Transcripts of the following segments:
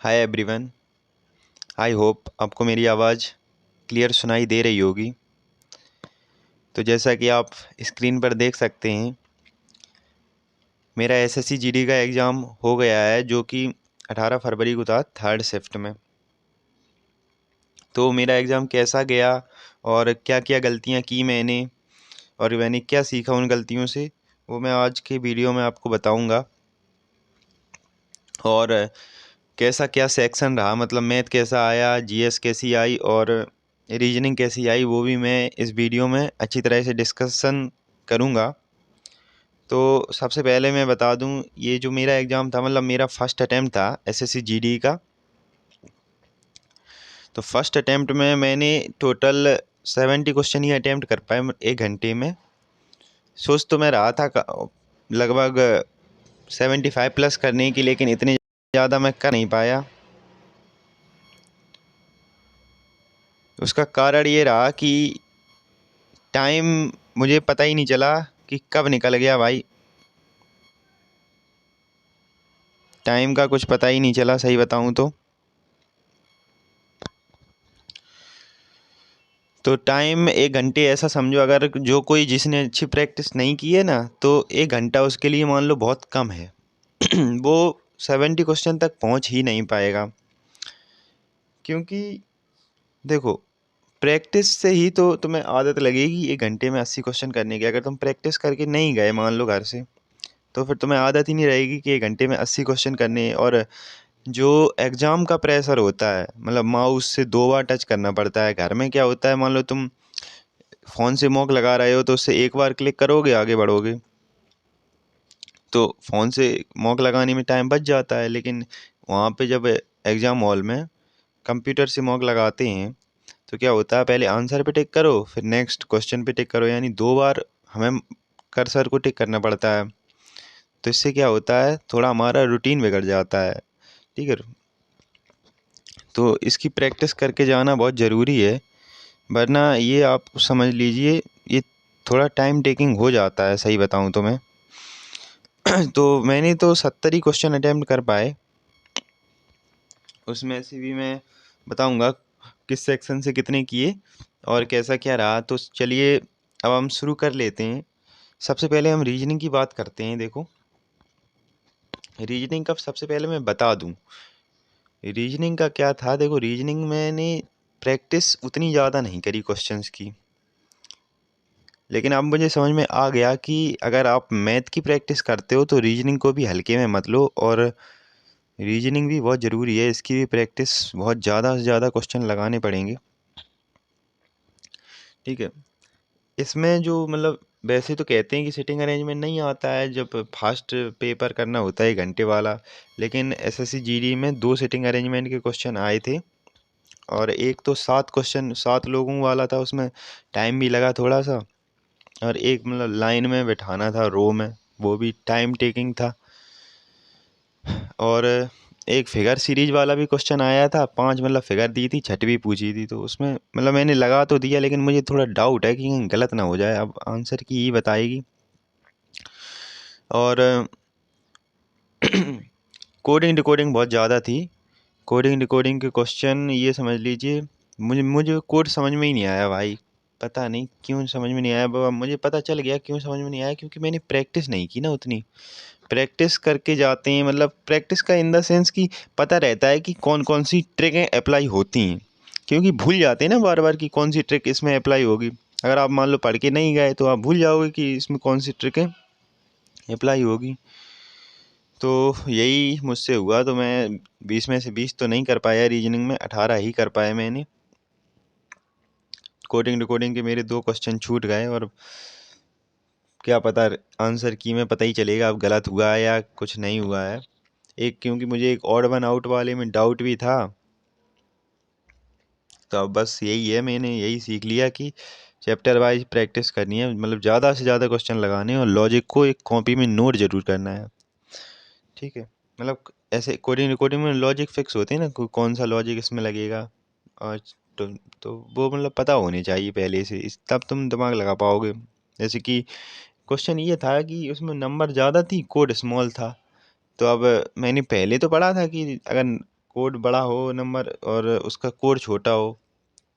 Hi everyone. I hope आपको मेरी आवाज़ क्लियर सुनाई दे रही होगी। तो जैसा कि आप स्क्रीन पर देख सकते हैं, मेरा एसएससी जीडी का एग्ज़ाम हो गया है, जो कि 18 फरवरी को था, थर्ड शिफ्ट में। तो मेरा एग्ज़ाम कैसा गया और क्या क्या गलतियां की मैंने और मैंने क्या सीखा उन गलतियों से, वो मैं आज के वीडियो में आपको बताऊंगा। और कैसा क्या सेक्शन रहा, मतलब मैथ कैसा आया, जीएस कैसी आई और रीजनिंग कैसी आई, वो भी मैं इस वीडियो में अच्छी तरह से डिस्कशन करूँगा। तो सबसे पहले मैं बता दूं, ये जो मेरा एग्ज़ाम था, मतलब मेरा फर्स्ट अटैम्प्ट था एसएससी जीडी का। तो फर्स्ट अटैम्प्ट में मैंने टोटल 70 क्वेश्चन ही अटैम्प्ट कर पाए 1 घंटे में। सोच तो मैं रहा था लगभग 75 प्लस करने की, लेकिन इतने ज़्यादा मैं कर नहीं पाया। उसका कारण ये रहा कि टाइम मुझे पता ही नहीं चला कि कब निकल गया भाई। टाइम का कुछ पता ही नहीं चला, सही बताऊं तो टाइम 1 घंटे ऐसा समझो, अगर जो कोई जिसने अच्छी प्रैक्टिस नहीं की है ना, तो 1 घंटा उसके लिए मान लो बहुत कम है। वो 70 क्वेश्चन तक पहुंच ही नहीं पाएगा, क्योंकि देखो, प्रैक्टिस से ही तो तुम्हें आदत लगेगी 1 घंटे में 80 क्वेश्चन करने की। अगर तुम प्रैक्टिस करके नहीं गए मान लो घर से, तो फिर तुम्हें आदत ही नहीं रहेगी कि 1 घंटे में 80 क्वेश्चन करने। और जो एग्ज़ाम का प्रेशर होता है, मतलब माउस से 2 बार टच करना पड़ता है। घर में क्या होता है, मान लो तुम फ़ोन से मॉक लगा रहे हो, तो उससे एक बार क्लिक करोगे आगे बढ़ोगे, तो फ़ोन से मॉक लगाने में टाइम बच जाता है। लेकिन वहाँ पे जब एग्ज़ाम हॉल में कंप्यूटर से मॉक लगाते हैं, तो क्या होता है, पहले आंसर पे टिक करो, फिर नेक्स्ट क्वेश्चन पे टिक करो, यानी 2 बार हमें कर्सर को टिक करना पड़ता है। तो इससे क्या होता है, थोड़ा हमारा रूटीन बिगड़ जाता है। ठीक है, तो इसकी प्रैक्टिस करके जाना बहुत ज़रूरी है, वरना ये आप समझ लीजिए, ये थोड़ा टाइम टेकिंग हो जाता है, सही बताऊं तो मैं। तो मैंने तो 70 ही क्वेश्चन अटैम्प्ट कर पाए। उसमें से भी मैं बताऊंगा किस सेक्शन से कितने किए और कैसा क्या रहा। तो चलिए अब हम शुरू कर लेते हैं। सबसे पहले हम रीजनिंग की बात करते हैं। देखो, रीजनिंग का सबसे पहले मैं बता दूं, रीजनिंग का क्या था। देखो, रीजनिंग मैंने प्रैक्टिस उतनी ज़्यादा नहीं करी क्वेश्चंस की, लेकिन अब मुझे समझ में आ गया कि अगर आप मैथ की प्रैक्टिस करते हो तो रीजनिंग को भी हल्के में मत लो। और रीजनिंग भी बहुत ज़रूरी है, इसकी भी प्रैक्टिस बहुत ज़्यादा से ज़्यादा क्वेश्चन लगाने पड़ेंगे। ठीक है, इसमें जो मतलब वैसे तो कहते हैं कि सिटिंग अरेंजमेंट नहीं आता है जब फास्ट पेपर करना होता है 1 घंटे वाला, लेकिन एसएससी जीडी में 2 सिटिंग अरेंजमेंट के क्वेश्चन आए थे। और एक तो 7 क्वेश्चन 7 लोगों वाला था, उसमें टाइम भी लगा थोड़ा सा। और एक मतलब लाइन में बैठाना था, रो में, वो भी टाइम टेकिंग था। और एक फिगर सीरीज वाला भी क्वेश्चन आया था, 5 मतलब फिगर दी थी, छठ भी पूछी थी। तो उसमें मतलब मैंने लगा तो दिया, लेकिन मुझे थोड़ा डाउट है कि कहीं गलत ना हो जाए। अब आंसर की ही बताएगी। और कोडिंग डिकोडिंग बहुत ज़्यादा थी। कोडिंग डिकोडिंग के क्वेश्चन ये समझ लीजिए, मुझे कोड समझ में ही नहीं आया भाई। पता नहीं क्यों समझ में नहीं आया बाबा। मुझे पता चल गया क्यों समझ में नहीं आया, क्योंकि मैंने प्रैक्टिस नहीं की ना उतनी। प्रैक्टिस करके जाते हैं, मतलब प्रैक्टिस का इन द सेंस कि पता रहता है कि कौन कौन सी ट्रिकें अप्लाई होती हैं, क्योंकि भूल जाते हैं ना बार बार कि कौन सी ट्रिक इसमें अप्लाई होगी। अगर आप मान लो पढ़ के नहीं गए, तो आप भूल जाओगे कि इसमें कौन सी ट्रिकें अप्लाई होगी। तो यही मुझसे हुआ। तो मैं 20 में से 20 तो नहीं कर पाया रीजनिंग में, 18 ही कर पाया मैंने। कोडिंग डिकोडिंग के मेरे 2 क्वेश्चन छूट गए, और क्या पता आंसर की में पता ही चलेगा अब गलत हुआ है या कुछ नहीं हुआ है। एक, क्योंकि मुझे एक ऑड वन आउट वाले में डाउट भी था। तो अब बस यही है, मैंने यही सीख लिया कि चैप्टर वाइज प्रैक्टिस करनी है, मतलब ज़्यादा से ज़्यादा क्वेश्चन लगाने हैं, और लॉजिक को एक कॉपी में नोट जरूर करना है। ठीक है, मतलब ऐसे कोडिंग रिकॉर्डिंग में लॉजिक फिक्स होते हैं ना, कौन सा लॉजिक इसमें लगेगा। और तो, तो वो मतलब पता होने चाहिए पहले से, इस तब तुम दिमाग लगा पाओगे। जैसे कि क्वेश्चन ये था कि उसमें नंबर ज़्यादा थी, कोड स्मॉल था। तो अब मैंने पहले तो पढ़ा था कि अगर कोड बड़ा हो नंबर और उसका कोड छोटा हो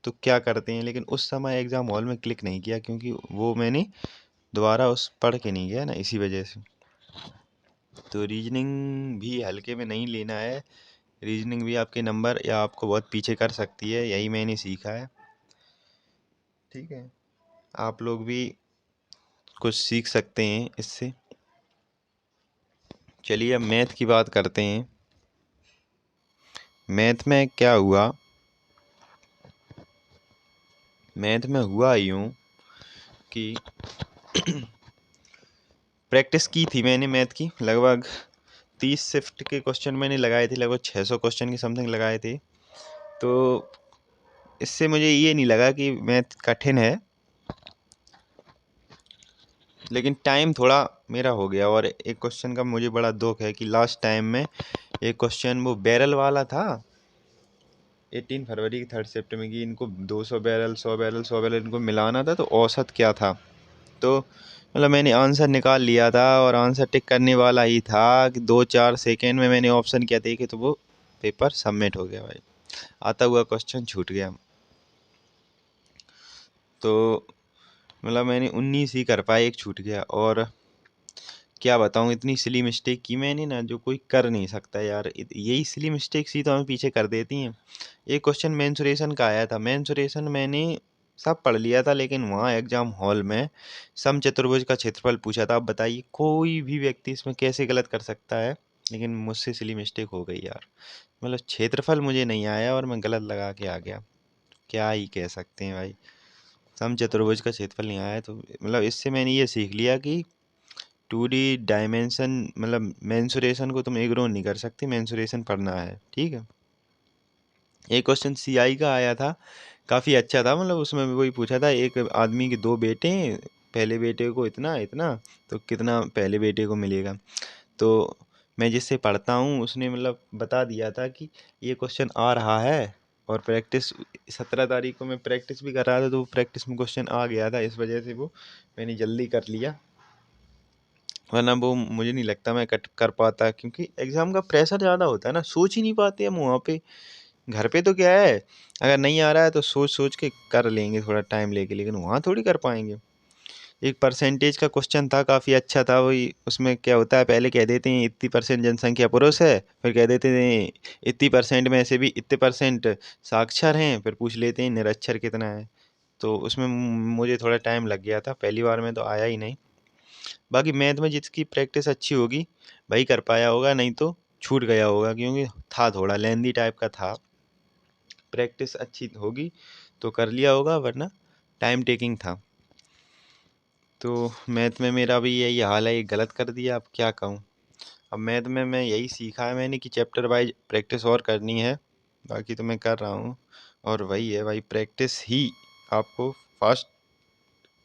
तो क्या करते हैं, लेकिन उस समय एग्ज़ाम हॉल में क्लिक नहीं किया क्योंकि वो मैंने दोबारा उस पढ़ के नहीं गया ना, इसी वजह से। तो रीजनिंग भी हल्के में नहीं लेना है, रीजनिंग भी आपके नंबर या आपको बहुत पीछे कर सकती है, यही मैंने सीखा है। ठीक है, आप लोग भी कुछ सीख सकते हैं इससे। चलिए अब मैथ की बात करते हैं। मैथ में क्या हुआ, मैथ में हुआ यूँ कि प्रैक्टिस की थी मैंने मैथ की, लगभग 30 शिफ्ट के क्वेश्चन मैंने लगाए थे, लगभग 600 क्वेश्चन की समथिंग लगाए थे। तो इससे मुझे ये नहीं लगा कि मैथ कठिन है, लेकिन टाइम थोड़ा मेरा हो गया। और एक क्वेश्चन का मुझे बड़ा दुख है कि लास्ट टाइम में एक क्वेश्चन वो बैरल वाला था, 18 फरवरी की 3rd शिफ्ट में, कि इनको 200 बैरल 100 बैरल 100 बैरल इनको मिलाना था, तो औसत क्या था। तो मतलब मैंने आंसर निकाल लिया था और आंसर टिक करने वाला ही था कि 2-4 सेकेंड में मैंने ऑप्शन क्या देखे तो वो पेपर सबमिट हो गया भाई, आता हुआ क्वेश्चन छूट गया। तो मतलब मैंने 19 ही कर पाया, एक छूट गया। और क्या बताऊँ, इतनी सिली मिस्टेक की मैंने ना जो कोई कर नहीं सकता यार, यही सिली मिस्टेक सी तो हमें पीछे कर देती हैं। एक क्वेश्चन मेंसुरेशन का आया था, मेंसुरेशन मैंने सब पढ़ लिया था, लेकिन वहाँ एग्जाम हॉल में समचतुर्भुज का क्षेत्रफल पूछा था। आप बताइए कोई भी व्यक्ति इसमें कैसे गलत कर सकता है, लेकिन मुझसे सिली मिस्टेक हो गई यार। मतलब क्षेत्रफल मुझे नहीं आया और मैं गलत लगा के आ गया, क्या ही कह सकते हैं भाई। समचतुर्भुज का क्षेत्रफल नहीं आया, तो मतलब इससे मैंने ये सीख लिया कि 2D डायमेंशन मतलब मेंसुरेशन को तुम इग्नोर नहीं कर सकते, मेंसुरेशन पढ़ना है। ठीक है, एक क्वेश्चन सीआई का आया था, काफ़ी अच्छा था। मतलब उसमें वही पूछा था, एक आदमी के 2 बेटे हैं, पहले बेटे को इतना इतना, तो कितना पहले बेटे को मिलेगा। तो मैं जिससे पढ़ता हूँ उसने मतलब बता दिया था कि ये क्वेश्चन आ रहा है, और प्रैक्टिस 17 तारीख को मैं प्रैक्टिस भी कर रहा था, तो प्रैक्टिस में क्वेश्चन आ गया था, इस वजह से वो मैंने जल्दी कर लिया, वरना वो मुझे नहीं लगता मैं कट कर पाता, क्योंकि एग्ज़ाम का प्रेशर ज़्यादा होता है ना, सोच ही नहीं पाते हम वहाँ पे। घर पे तो क्या है, अगर नहीं आ रहा है तो सोच सोच के कर लेंगे थोड़ा टाइम लेके, लेकिन वहाँ थोड़ी कर पाएंगे। एक परसेंटेज का क्वेश्चन था, काफ़ी अच्छा था। वही उसमें क्या होता है, पहले कह देते हैं इतनी परसेंट जनसंख्या पुरुष है, फिर कह देते हैं इतनी परसेंट में से भी इतने परसेंट साक्षर हैं, फिर पूछ लेते हैं निरक्षर कितना है। तो उसमें मुझे थोड़ा टाइम लग गया था, पहली बार में तो आया ही नहीं। बाकी मैथ में जिसकी प्रैक्टिस अच्छी होगी वही कर पाया होगा, नहीं तो छूट गया होगा, क्योंकि था थोड़ा लेंदी टाइप का था। प्रैक्टिस अच्छी होगी तो कर लिया होगा, वरना टाइम टेकिंग था। तो मैथ में मेरा भी यही हाल है, ये गलत कर दिया, अब क्या कहूँ। अब मैथ में मैं यही सीखा है मैंने कि चैप्टर वाइज प्रैक्टिस और करनी है, बाकी तो मैं कर रहा हूँ। और वही है भाई, प्रैक्टिस ही आपको फास्ट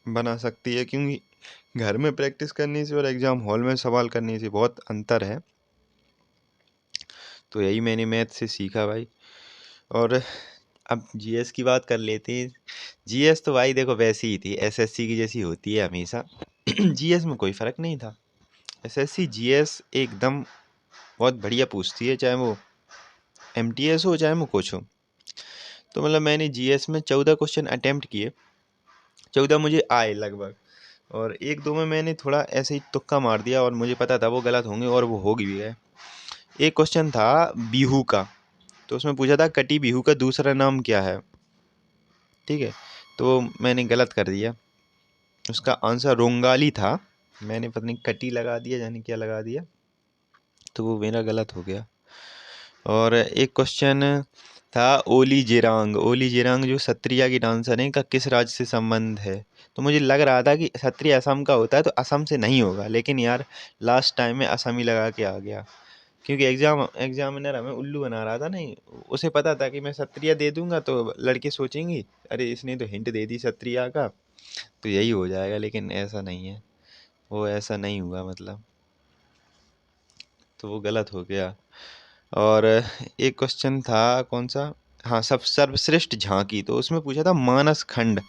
बना सकती है, क्योंकि घर में प्रैक्टिस करने से और एग्ज़ाम हॉल में सवाल करने से बहुत अंतर है। तो यही मैंने मैथ से सीखा भाई। और अब जीएस की बात कर लेते हैं। जीएस तो भाई देखो वैसी ही थी, एसएससी की जैसी होती है हमेशा। जीएस में कोई फ़र्क नहीं था, एसएससी जीएस एकदम बहुत बढ़िया पूछती है, चाहे वो एमटीएस हो चाहे वो कुछ हो। तो मतलब मैंने जीएस में 14 क्वेश्चन अटेम्प्ट किए, 14 मुझे आए लगभग, और एक दो में मैंने थोड़ा ऐसे ही तुक्का मार दिया और मुझे पता था वो गलत होंगे, और वो हो भी गए। एक क्वेश्चन था बिहू का, तो उसमें पूछा था कटी बिहू का दूसरा नाम क्या है। ठीक है, तो मैंने गलत कर दिया, उसका आंसर रोंगाली था, मैंने पता नहीं कटी लगा दिया जाने क्या लगा दिया, तो वो मेरा गलत हो गया। और एक क्वेश्चन था ओली जेरांग जो सत्रिया की डांसर है, का किस राज्य से संबंध है। तो मुझे लग रहा था कि सत्रिया असम का होता है, तो असम से नहीं होगा, लेकिन यार लास्ट टाइम में असम ही लगा के आ गया, क्योंकि एग्जामिनर हमें उल्लू बना रहा था। नहीं, उसे पता था कि मैं सत्रिया दे दूंगा तो लड़के सोचेंगे अरे इसने तो हिंट दे दी सत्रिया का, तो यही हो जाएगा, लेकिन ऐसा नहीं है, वो ऐसा नहीं हुआ मतलब, तो वो गलत हो गया। और एक क्वेश्चन था कौन सा, हाँ सब सर्वश्रेष्ठ झांकी, तो उसमें पूछा था मानस खंड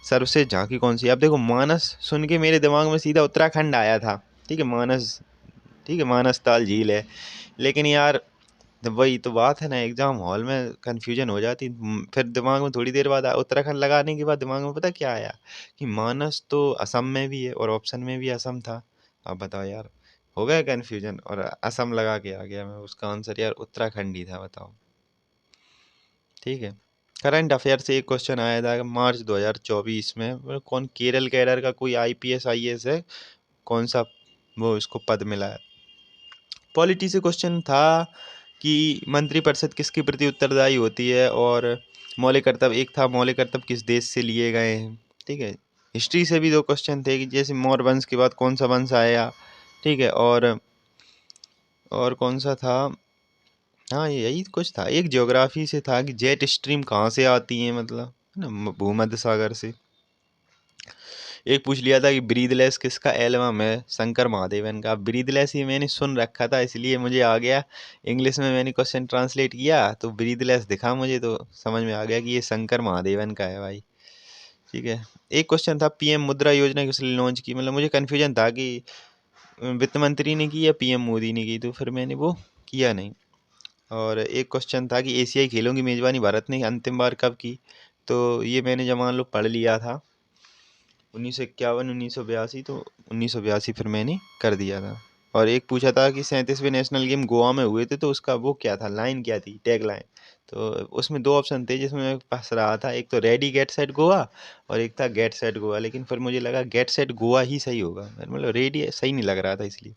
सर्वश्रेष्ठ झांकी कौन सी है। अब देखो मानस सुन के मेरे दिमाग में सीधा उत्तराखंड आया था, ठीक है मानस, ठीक है मानस ताल झील है, लेकिन यार तो वही तो बात है ना, एग्जाम हॉल में कन्फ्यूजन हो जाती। फिर दिमाग में थोड़ी देर बाद उत्तराखंड लगाने के बाद दिमाग में पता क्या आया कि मानस तो असम में भी है और ऑप्शन में भी असम था। अब बताओ यार, हो गया कन्फ्यूजन और असम लगा के आ गया मैं, उसका आंसर यार उत्तराखंड ही था, बताओ। ठीक है। करंट अफेयर से एक क्वेश्चन आया था मार्च 2024 में, वो कौन केरल कैडर का कोई आईपीएस आईएएस है, कौन सा वो इसको पद मिला है। पॉलिटी से क्वेश्चन था कि मंत्रिपरिषद किसके प्रति उत्तरदायी होती है, और मौलिक कर्तव्य एक था, मौलिक कर्तव्य किस देश से लिए गए हैं। ठीक है। हिस्ट्री से भी दो क्वेश्चन थे कि जैसे मौर्य वंश के बाद कौन सा वंश आया। ठीक है। और कौन सा था, हाँ यही कुछ था। एक ज्योग्राफी से था कि जेट स्ट्रीम कहाँ से आती है, मतलब है ना, भूमध्य सागर से। एक पूछ लिया था कि ब्रीदलेस किसका एल्बम है, शंकर महादेवन का। ब्रीदलेस ही मैंने सुन रखा था इसलिए मुझे आ गया, इंग्लिश में मैंने क्वेश्चन ट्रांसलेट किया तो ब्रीदलेस दिखा मुझे, तो समझ में आ गया कि ये शंकर महादेवन का है भाई। ठीक है। एक क्वेश्चन था पीएम मुद्रा योजना किस लिए लॉन्च की, मतलब मुझे कन्फ्यूजन था कि वित्त मंत्री ने की या पीएम मोदी ने की, तो फिर मैंने वो किया नहीं। और एक क्वेश्चन था कि एशियाई खेलों की मेज़बानी भारत ने अंतिम बार कब की, तो ये मैंने जब मान लो पढ़ लिया था 1951 1982, तो 1982 फिर मैंने कर दिया था। और एक पूछा था कि 37वें नेशनल गेम गोवा में हुए थे, तो उसका वो क्या था, लाइन क्या थी, टैग लाइन। तो उसमें दो ऑप्शन थे जिसमें मैं पास रहा था, एक तो रेडी गेट सेट गोवा और एक था गेट सेट गोवा, लेकिन फिर मुझे लगा गेट सेट गोवा ही सही होगा, मतलब रेडी सही नहीं लग रहा था इसलिए।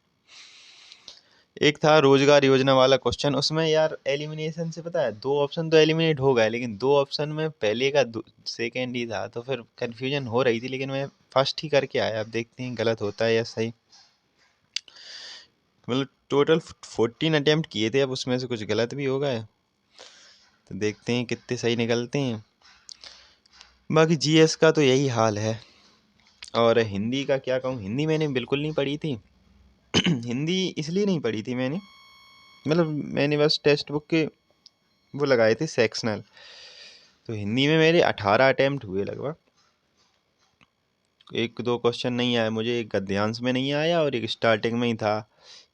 एक था रोजगार योजना वाला क्वेश्चन, उसमें यार एलिमिनेशन से पता है दो ऑप्शन तो एलिमिनेट हो गए, लेकिन दो ऑप्शन में पहले का सेकेंड ही था, तो फिर कन्फ्यूजन हो रही थी, लेकिन मैं फर्स्ट ही करके आया। अब देखते हैं गलत होता है या सही। मतलब टोटल 14 अटेम्प्ट किए थे, अब उसमें से कुछ गलत भी हो गए, तो देखते हैं कितने सही निकलते हैं। बाकी जीएस का तो यही हाल है। और हिंदी का क्या कहूँ, हिंदी मैंने बिल्कुल नहीं पढ़ी थी। हिंदी इसलिए नहीं पढ़ी थी मैंने, मतलब मैंने बस टेक्स्ट बुक के वो लगाए थे सेक्शनल, तो हिंदी में मेरे 18 अटेम्प्ट हुए लगभग। एक दो क्वेश्चन नहीं आया मुझे, एक गद्यांश में नहीं आया और एक स्टार्टिंग में ही था,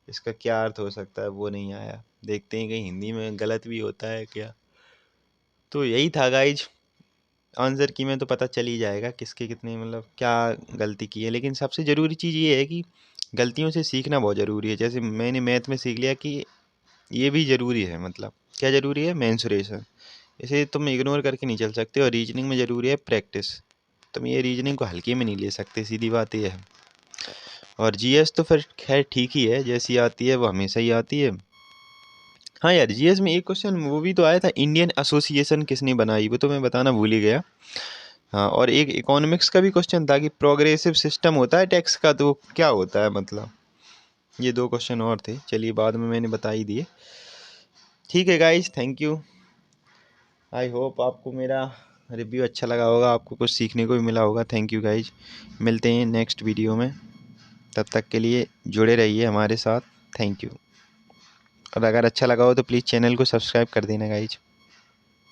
इसका क्या अर्थ हो सकता है वो नहीं आया। देखते हैं कहीं हिंदी में गलत भी होता है क्या। तो यही था गाइज, आंसर की में तो पता चल ही जाएगा किसके कितने मतलब क्या गलती की है। लेकिन सबसे ज़रूरी चीज़ ये है कि गलतियों से सीखना बहुत ज़रूरी है। जैसे मैंने मैथ में सीख लिया कि ये भी ज़रूरी है, मतलब क्या ज़रूरी है, मेंसुरेशन, इसे तुम इग्नोर करके नहीं चल सकते। और रीजनिंग में ज़रूरी है प्रैक्टिस, तुम ये रीजनिंग को हल्के में नहीं ले सकते, सीधी बात ये है। और जीएस तो फिर खैर ठीक ही है, जैसी आती है वो हमेशा ही आती है। हाँ यार, जीएस में एक क्वेश्चन वो भी तो आया था, इंडियन एसोसिएशन किसने बनाई, वो तो मैं बताना भूल ही गया। हाँ, और एक इकोनॉमिक्स का भी क्वेश्चन था कि प्रोग्रेसिव सिस्टम होता है टैक्स का, तो वो क्या होता है मतलब। ये दो क्वेश्चन और थे, चलिए बाद में मैंने बता ही दिए। ठीक है guys, thank you. I hope आपको मेरा रिव्यू अच्छा लगा होगा, आपको कुछ सीखने को भी मिला होगा। थैंक यू गाइज, मिलते हैं नेक्स्ट वीडियो में, तब तक के लिए जुड़े रहिए हमारे साथ। Thank you. और अगर अच्छा लगा हो तो प्लीज़ चैनल को सब्सक्राइब कर देना गाइज।